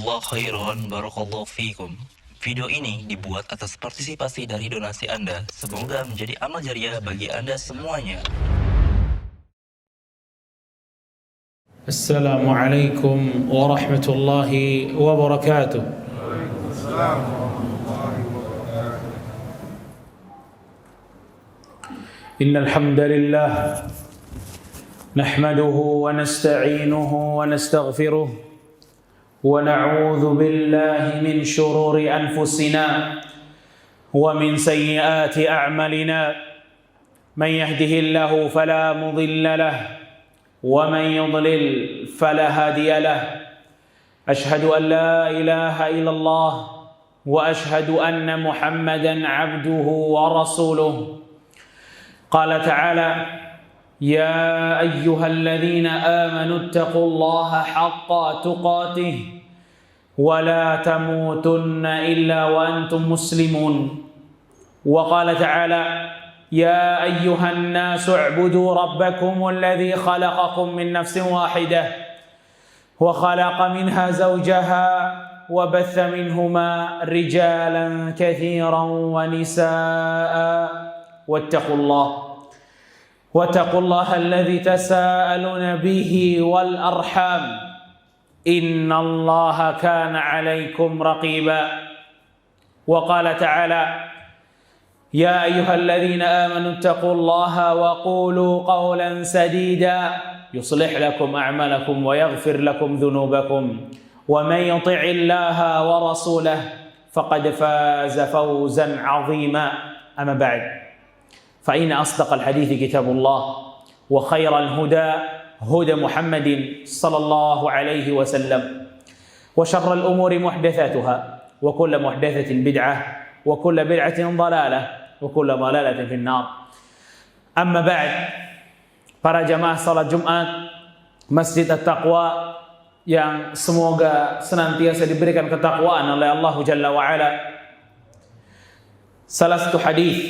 Jazakumullah khairan, barakallahu fikum. Video ini dibuat atas partisipasi dari donasi Anda. Semoga menjadi amal jariah bagi Anda semuanya. Assalamualaikum warahmatullahi wabarakatuh. Innal hamdalillah nahmaduhu wa nasta'inuhu wa nastaghfiruh wa na'udzu billahi min shururi anfusina wa min sayyiati a'malina. Man yahdihillahu fala mudilla lahu ومن يضلل فلا هادي له. أشهد أن لا إله إلا الله وأشهد أن محمدا عبده ورسوله. قال تعالى: يا أيها الذين آمنوا اتقوا الله حق تقاته ولا تموتن إلا وأنتم مسلمون. وقال تعالى: يا أيها الناس اعبدوا ربكم الذي خلقكم من نفس واحدة وخلق منها زوجها وبث منهما رجالا كثيرا ونساء واتقوا الله الذي تساءلون به والأرحام إن الله كان عليكم رقيبا. وقال تعالى: يا أيها الذين آمنوا اتقوا الله وقولوا قولا سديدا يصلح لكم أعمالكم ويغفر لكم ذنوبكم ومن يطع الله ورسوله فقد فاز فوزا عظيما. أما بعد، فإن أصدق الحديث كتاب الله وخير الهدى هدى محمد صلى الله عليه وسلم وشر الأمور محدثاتها وكل محدثة بدعة وكل بدعة ضلالة وكل ضلالة في النار. Amma ba'd, para jamaah salat Jumat Masjid At-Taqwa yang semoga senantiasa diberikan ketakwaan oleh Allah Jalla wa Ala. Salah satu hadis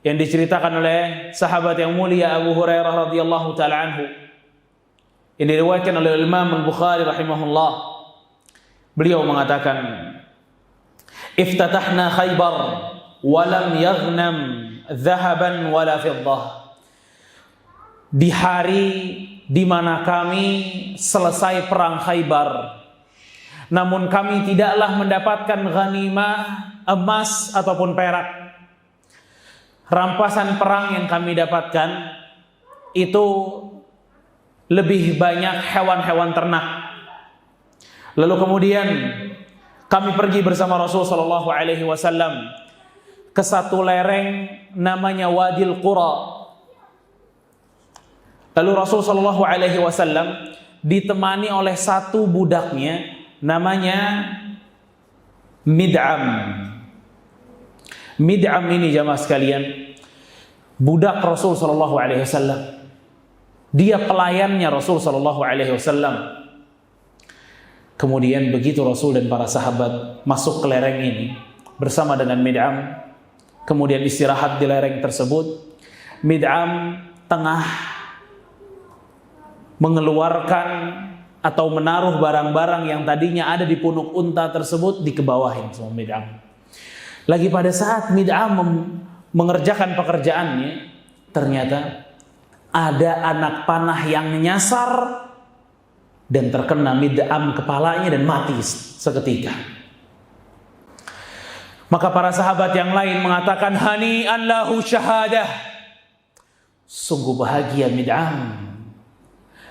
yang diceritakan oleh sahabat yang mulia Abu Hurairah radhiyallahu taala anhu, yang diriwayatkan oleh Imam Al-Bukhari rahimahullah. Beliau mengatakan, "Iftatahna Khaybar walam yaghnam dhahaban wala fiddah." Di hari di mana kami selesai perang Khaybar, namun kami tidaklah mendapatkan ghanimah emas ataupun perak. Rampasan perang yang kami dapatkan itu lebih banyak hewan-hewan ternak. Lalu kemudian kami pergi bersama Rasul sallallahu alaihi wasallam ke satu lereng namanya Wadil Qura. Lalu Rasul sallallahu alaihi wasallam ditemani oleh satu budaknya namanya Mid'am. Mid'am ini jamaah sekalian, budak Rasul sallallahu alaihi wasallam. Dia pelayannya Rasul sallallahu alaihi wasallam. Kemudian begitu Rasul dan para sahabat masuk ke lereng ini bersama dengan Mid'am, kemudian istirahat di lereng tersebut, Mid'am tengah mengeluarkan atau menaruh barang-barang yang tadinya ada di punuk unta tersebut, dikebawahin sama Mid'am. Lagi pada saat Mid'am mengerjakan pekerjaannya, ternyata ada anak panah yang menyasar dan terkena Mid'am kepalanya dan mati seketika. Maka para sahabat yang lain mengatakan, hani'an lahu syahadah. Sungguh bahagia Mid'am.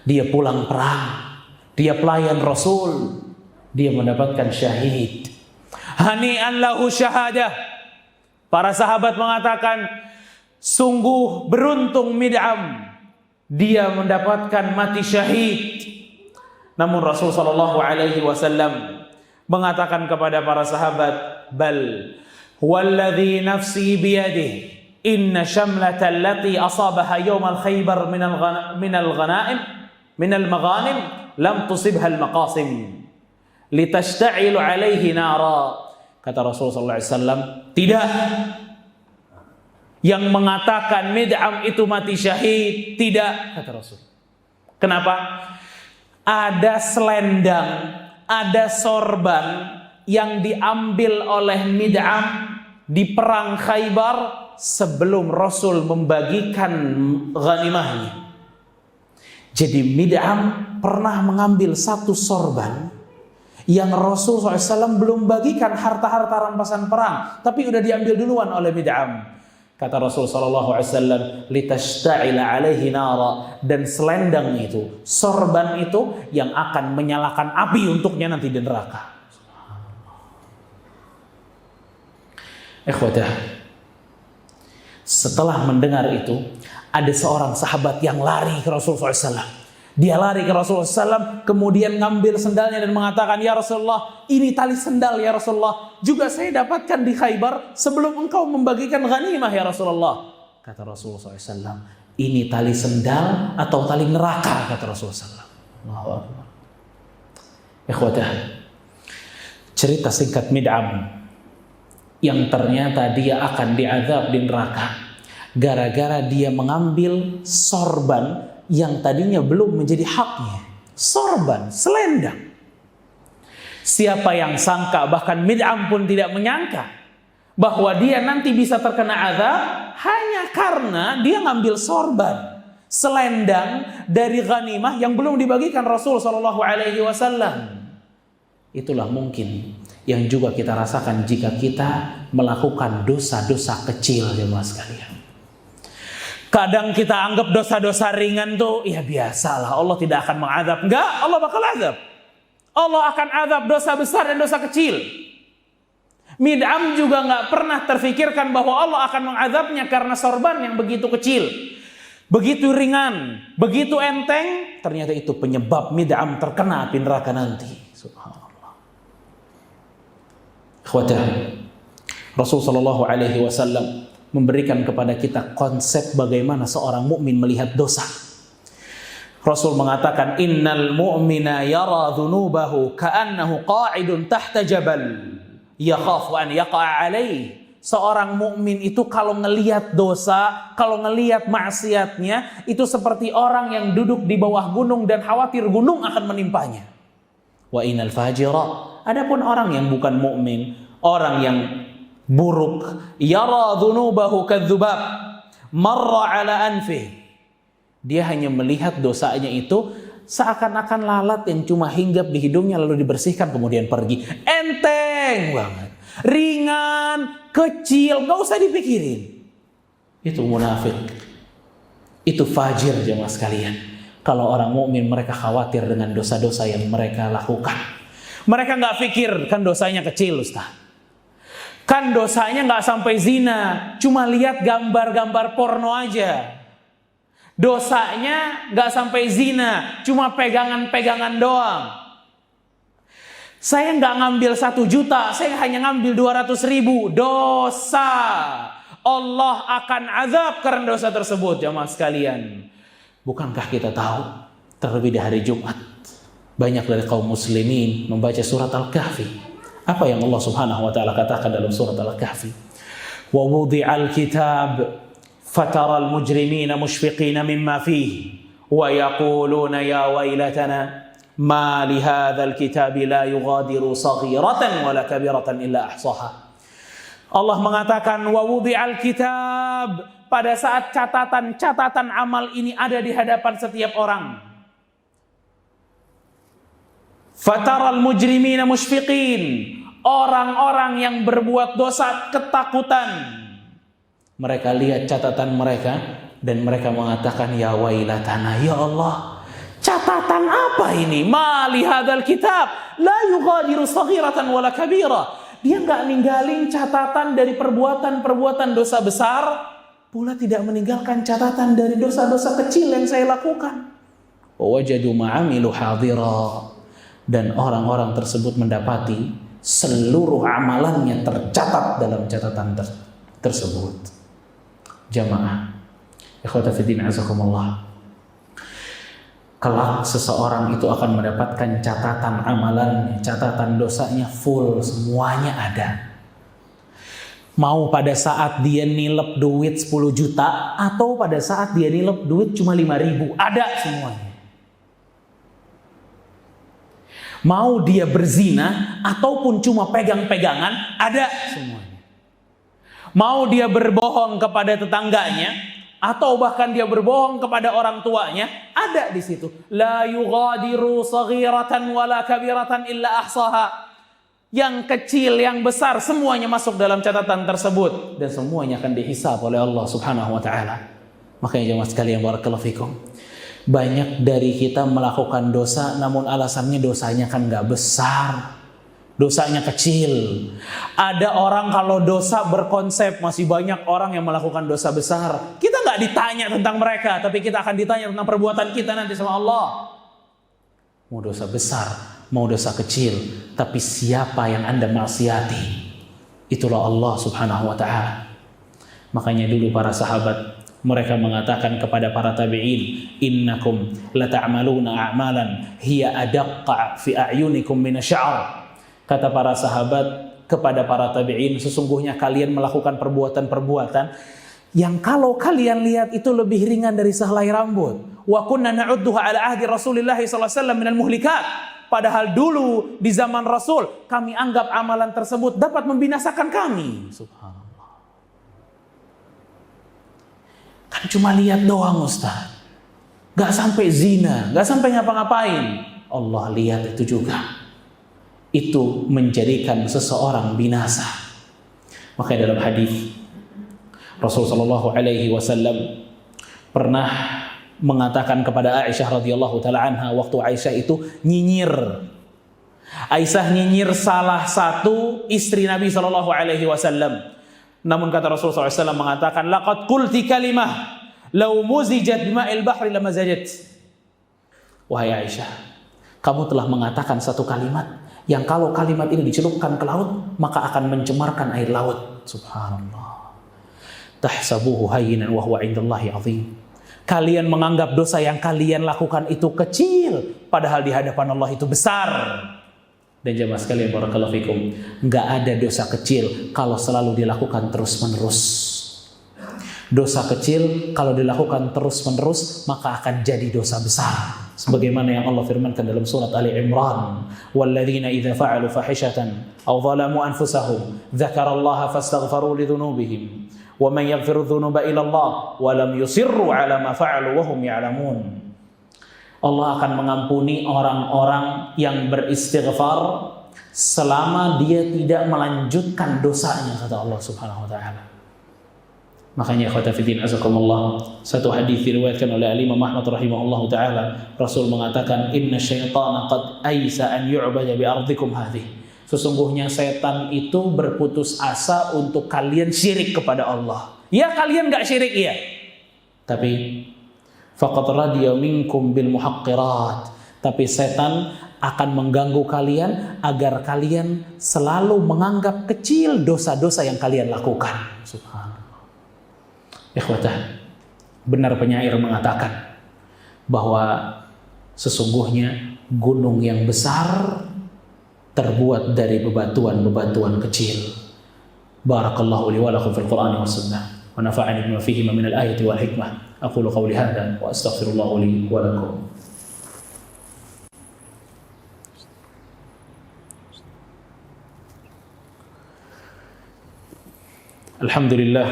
Dia pulang perang, dia pelayan Rasul, dia mendapatkan syahid. Hani'an lahu syahadah. Para sahabat mengatakan, sungguh beruntung Mid'am, dia mendapatkan mati syahid. Namun Rasul sallallahu alaihi wasallam mengatakan kepada para sahabat, bal walladhi nafsi biyadihi inna shamlata allati asabaha yawm al-Khaybar min al-maghanim lam tusibha al-maqasim litashta'ilu alaihi nara. Kata Rasul sallallahu alaihi wasallam, tidak. Yang mengatakan Mid'am itu mati syahid, tidak, kata Rasul. Kenapa? Ada selendang ada sorban yang diambil oleh Mid'am di perang Khaybar sebelum Rasul membagikan ghanimahnya. Jadi Mid'am pernah mengambil satu sorban yang Rasul SAW belum bagikan harta-harta rampasan perang, tapi udah diambil duluan oleh Mid'am. Kata Rasul SAW, litashta'ila alaihi nara, dan selendang itu, sorban itu yang akan menyalakan api untuknya nanti di neraka. Ikhwatah, setelah mendengar itu, ada seorang sahabat yang lari ke Rasulullah SAW. Dia lari ke Rasulullah SAW, kemudian ngambil sendalnya dan mengatakan, ya Rasulullah, ini tali sendal ya Rasulullah, juga saya dapatkan di Khaybar sebelum engkau membagikan ghanimah ya Rasulullah. Kata Rasulullah SAW, ini tali sendal atau tali neraka, kata Rasulullah SAW. Allahu Akbar. Ikhwatah, cerita singkat Mid'am yang ternyata dia akan diazab di neraka gara-gara dia mengambil sorban yang tadinya belum menjadi haknya. Sorban, selendang. Siapa yang sangka, bahkan Mid'am pun tidak menyangka, bahwa dia nanti bisa terkena azab hanya karena dia ngambil sorban, selendang dari ghanimah yang belum dibagikan Rasul SAW. Itulah mungkin yang juga kita rasakan jika kita melakukan dosa-dosa kecil, jemaah sekalian. Kadang kita anggap dosa-dosa ringan tuh ya biasalah, Allah tidak akan mengadab. Enggak, Allah bakal azab. Allah akan azab dosa besar dan dosa kecil. Mid'am juga enggak pernah terfikirkan bahwa Allah akan mengadabnya karena sorban yang begitu kecil, begitu ringan, begitu enteng. Ternyata itu penyebab Mid'am terkena api neraka nanti. Subhanallah. Ikhwatah, Rasul SAW memberikan kepada kita konsep bagaimana seorang mukmin melihat dosa. Rasul mengatakan, innal mu'mina yara dhunubahu ka'annahu qa'idun tahta jabal yakhafu an yaqa'a alaih. Seorang mukmin itu kalau ngelihat dosa, kalau ngelihat maksiatnya, itu seperti orang yang duduk di bawah gunung dan khawatir gunung akan menimpanya. Wa innal fajira, adapun orang yang bukan mukmin, orang yang buruk, yara dhunubahu kadzubab marra ala anfih, dia hanya melihat dosanya itu seakan-akan lalat yang cuma hinggap di hidungnya lalu dibersihkan kemudian pergi. Enteng banget, ringan, kecil, gak usah dipikirin. Itu munafik, itu fajir, jemaah sekalian. Kalau orang mukmin mereka khawatir dengan dosa-dosa yang mereka lakukan. Mereka gak pikir kan dosanya kecil, Ustaz. Kan dosanya nggak sampai zina, cuma lihat gambar-gambar porno aja. Dosanya nggak sampai zina, cuma pegangan-pegangan doang. Saya nggak ngambil 1 juta, saya hanya ngambil 200.000. Dosa. Allah akan azab karena dosa tersebut, jamaah sekalian. Bukankah kita tahu, terlebih di hari Jumat, banyak dari kaum muslimin membaca surat Al-Kahfi. Apa yang Allah Subhanahu wa taala katakan dalam surat Al-Kahfi? Wa wudi'al kitab fataral mujrimina mushfiqina mimma fihi wa yaquluna ya wailatana ma li hadzal kitabi la yughadiru saghiratan wala kabiratan illa ahsaha. Allah mengatakan wa wudi'al kitab, pada saat catatan amal ini ada di hadapan setiap orang. Fataral mujrimina mushfiqin, orang-orang yang berbuat dosa ketakutan. Mereka lihat catatan mereka dan mereka mengatakan ya wailatana, ya Allah, catatan apa ini? Ma li hadzal kitab la yughadiru saghiratan wala kabira. Dia enggak ninggalin catatan dari perbuatan-perbuatan dosa besar, pula tidak meninggalkan catatan dari dosa-dosa kecil yang saya lakukan. Wa wajadu ma'amilu hadira, dan orang-orang tersebut mendapati seluruh amalannya tercatat dalam catatan tersebut. Jamaah, ikhwata fiddin azakumullah, kelak seseorang itu akan mendapatkan catatan amalannya, catatan dosanya full, semuanya ada. Mau pada saat dia nilep duit 10 juta atau pada saat dia nilep duit cuma 5.000, ada semuanya. Mau dia berzina ataupun cuma pegang-pegangan, ada semuanya. Mau dia berbohong kepada tetangganya atau bahkan dia berbohong kepada orang tuanya, ada di situ. La yughadiru saghiratan wala kabiratan illa ahsaha. Yang kecil, yang besar, semuanya masuk dalam catatan tersebut dan semuanya akan dihisab oleh Allah Subhanahu wa taala. Makanya jemaah sekalian, barakallahu fikum. Banyak dari kita melakukan dosa namun alasannya dosanya kan enggak besar. Dosanya kecil. Ada orang kalau dosa berkonsep, masih banyak orang yang melakukan dosa besar. Kita nggak ditanya tentang mereka, tapi kita akan ditanya tentang perbuatan kita nanti sama Allah. Mau dosa besar, mau dosa kecil, tapi siapa yang Anda maksiati? Itulah Allah Subhanahu wa ta'ala. Makanya dulu para sahabat, mereka mengatakan kepada para tabi'in, innakum lata'maluna a'malan hiya adaqqa fi a'yunikum minasya'r. Kata para sahabat kepada para tabi'in, sesungguhnya kalian melakukan perbuatan-perbuatan yang kalau kalian lihat itu lebih ringan dari sehelai rambut. Wa kunna na'udduha ala ahdi Rasulillah sallallahu alaihi wasallam minal muhlikat. Padahal dulu di zaman Rasul kami anggap amalan tersebut dapat membinasakan kami. Subhanallah. Kan cuma lihat doang Ustaz. Gak sampai zina, gak sampai ngapa-ngapain. Allah lihat itu juga. Itu menjadikan seseorang binasa. Makanya dalam hadis Rasulullah sallallahu alaihi wasallam pernah mengatakan kepada Aisyah radhiyallahu taala anha, waktu Aisyah itu nyinyir. Aisyah nyinyir salah satu istri Nabi sallallahu alaihi wasallam. Namun kata Rasulullah SAW mengatakan, laqad qulti kalimah law muzijat bima'il bahri lamazajat. Wahai Aisyah, kamu telah mengatakan satu kalimat yang kalau kalimat ini dicelupkan ke laut maka akan mencemarkan air laut. Subhanallah. Tahsabuhu hayyinan wa huwa 'indallahi 'azim. Kalian menganggap dosa yang kalian lakukan itu kecil, padahal di hadapan Allah itu besar. Dan jemaah sekalian, barakallahu fikum, enggak ada dosa kecil kalau selalu dilakukan terus-menerus. Dosa kecil kalau dilakukan terus-menerus maka akan jadi dosa besar. Sebagaimana yang Allah firmankan dalam surat Ali Imran, "Walladzina idza fa'alu fahishatan aw zalamu anfusahum dzakarallaha fastaghfaru lidzunubihim wa man yaghfiru dzunuba illa Allah wa lam yusirru 'ala ma fa'alu wa hum ya'lamun." Allah akan mengampuni orang-orang yang beristighfar selama dia tidak melanjutkan dosanya, kata Allah Subhanahu wa taala. Makanya ikhwata fiddin azakumullah, satu hadis diriwayatkan oleh Imam Ahmad rahimahullahu taala, Rasul mengatakan, inna syaitana qad aisa an yu'bada bi ardikum hadhihi. Sesungguhnya setan itu berputus asa untuk kalian syirik kepada Allah. Ya, kalian enggak syirik ya, tapi faqad radiya minkum bil muhaqqirat. Tapi setan akan mengganggu kalian agar kalian selalu menganggap kecil dosa-dosa yang kalian lakukan. Subhanallah. Ikhwatah, benar penyair mengatakan bahwa sesungguhnya gunung yang besar terbuat dari bebatuan-bebatuan kecil. Barakallahu li wa lakum fil Qur'an was sunnah wa nafa'ani bima fihi min al-ayati wal hikmah. Aqulu qawli hadha wa astaghfirullah li wa lakum. Alhamdulillah.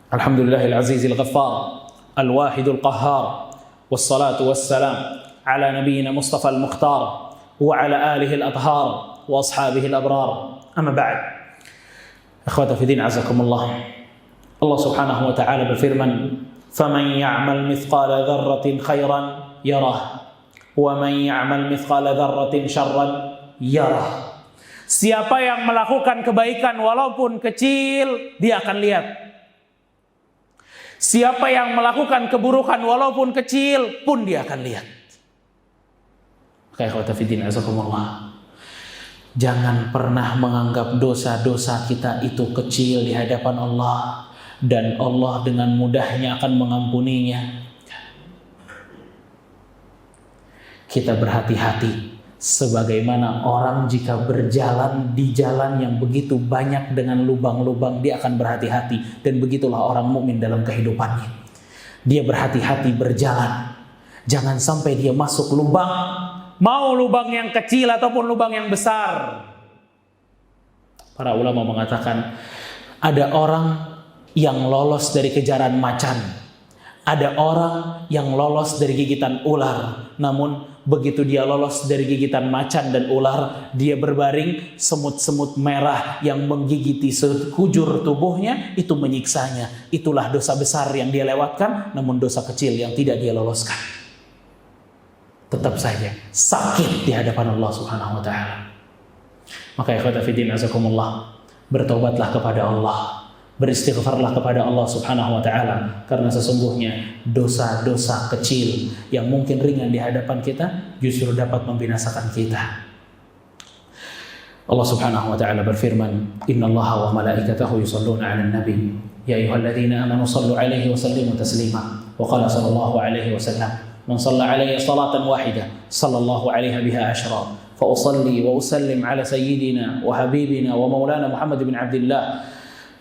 Alhamdulillahil azizil ghaffar al-wahidul qahhar wassalatu wassalam ala nabiyyina Mustafa al-Mukhtar wa ala alihi al-athhar wa ashabihi al-abrar. Amma ba'd. Ikhwata fi din azakumullah. Allah Subhanahu wa ta'ala berfirman, "Faman ya'mal mithqala dzarratin khairan yarah wa man ya'mal mithqala dzarratin syarran yarah." Siapa yang melakukan kebaikan walaupun kecil, dia akan lihat. Siapa yang melakukan keburukan walaupun kecil pun dia akan lihat. Kayak ikhwata fiddin azakumullah. Jangan pernah menganggap dosa-dosa kita itu kecil di hadapan Allah, dan Allah dengan mudahnya akan mengampuninya. Kita berhati-hati sebagaimana orang jika berjalan di jalan yang begitu banyak dengan lubang-lubang, dia akan berhati-hati. Dan begitulah orang mukmin dalam kehidupannya. Dia berhati-hati berjalan. Jangan sampai dia masuk lubang mau lubang yang kecil ataupun lubang yang besar. Para ulama mengatakan ada orang yang lolos dari kejaran macan, ada orang yang lolos dari gigitan ular. Namun begitu dia lolos dari gigitan macan dan ular, dia berbaring, semut-semut merah yang menggigiti sekujur tubuhnya itu menyiksanya. Itulah dosa besar yang dia lewatkan, namun dosa kecil yang tidak dia loloskan. Tetap saja sakit di hadapan Allah Subhanahu wa taala. Maka ikhwata fiddin azakumullah, bertobatlah kepada Allah, beristighfarlah kepada Allah Subhanahu wa taala, karena sesungguhnya dosa-dosa kecil yang mungkin ringan di hadapan kita justru dapat membinasakan kita. Allah Subhanahu wa taala berfirman, "Innallaha wa malaikatahu yusholluna 'alan nabi, ya ayyuhalladzina amanu shallu 'alaihi wa sallimu taslima." Wa qala sallallahu 'alaihi wasallam, "Man shalla 'alayya salatan wahidah, sallallahu 'alaiha biha ashra." Fa usalli wa usallim 'ala sayyidina wa habibina wa maulana Muhammad bin Abdullah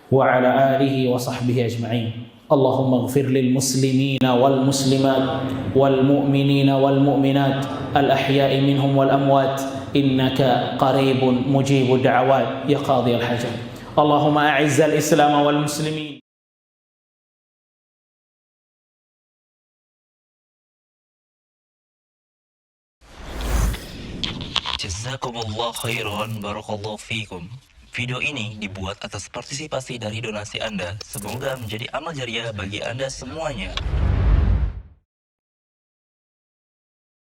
وعلى آله وصحبه أجمعين. اللهم اغفر للمسلمين والمسلمات والمؤمنين والمؤمنات الأحياء منهم والأموات إنك قريب مجيب الدعوات يا قاضي الحاجات. اللهم أعز الإسلام والمسلمين. Jazakumullah khairan, barakallahu fikum. Video ini dibuat atas partisipasi dari donasi Anda. Semoga menjadi amal jariah bagi Anda semuanya.